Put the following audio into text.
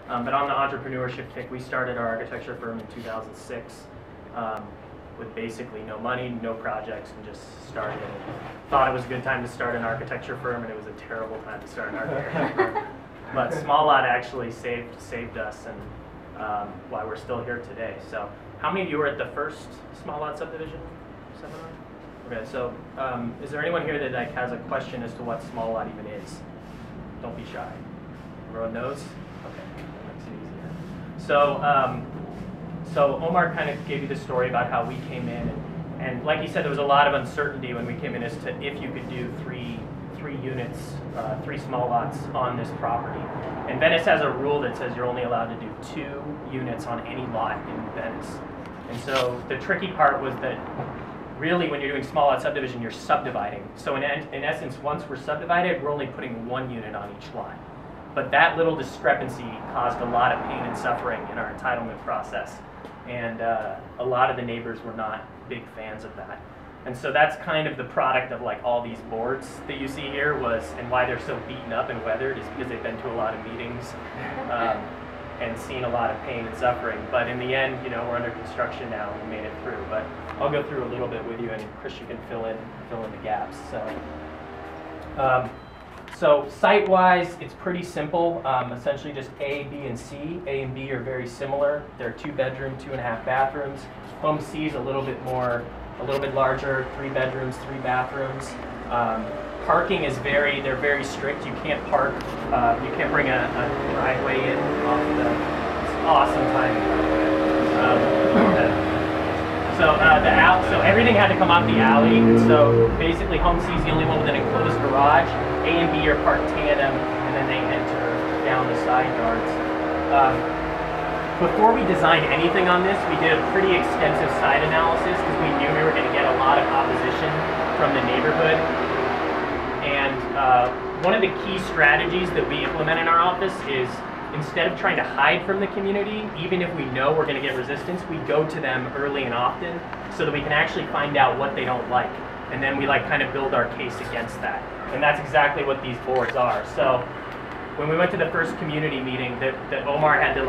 But on the entrepreneurship kick, we started our architecture firm in 2006 with basically no money, no projects, and just started. Thought it was a good time to start an architecture firm, and it was a terrible time to start an architecture firm. But small lot actually saved us, and why we're still here today. So, how many of you were at the first small lot subdivision seminar? Okay, so is there anyone here that has a question as to what small lot even is? Don't be shy. Everyone knows? Okay, that makes it easier. So Omar kind of gave you the story about how we came in, and like he said, there was a lot of uncertainty when we came in as to if you could do three units, three small lots on this property. And Venice has a rule that says you're only allowed to do 2 units on any lot in Venice. And so the tricky part was that really when you're doing small lot subdivision, you're subdividing. So in essence, once we're subdivided, we're only putting 1 unit on each lot. But that little discrepancy caused a lot of pain and suffering in our entitlement process. And a lot of the neighbors were not big fans of that. And so that's kind of the product of like all these boards that you see here and why they're so beaten up and weathered is because they've been to a lot of meetings and seen a lot of pain and suffering. But in the end, you know, we're under construction now and we made it through. But I'll go through a little bit with you, and Christian can fill in the gaps. So site-wise, it's pretty simple. Essentially just A, B, and C. A and B are very similar. They're 2-bedroom, 2.5 bathrooms. Home C is a little bit larger, 3 bedrooms, 3 bathrooms. Parking is they're very strict. You can't park, you can't bring a driveway in off it's awesome timing, by the way. So everything had to come off the alley. So basically Home C is the only one with an enclosed garage. A and B are parked tandem, and then they enter down the side yards. Before we designed anything on this, we did a pretty extensive site analysis because we knew we were going to get a lot of opposition from the neighborhood. And one of the key strategies that we implement in our office is instead of trying to hide from the community, even if we know we're going to get resistance, we go to them early and often so that we can actually find out what they don't like. And then we kind of build our case against that. And that's exactly what these boards are. So when we went to the first community meeting that Omar had to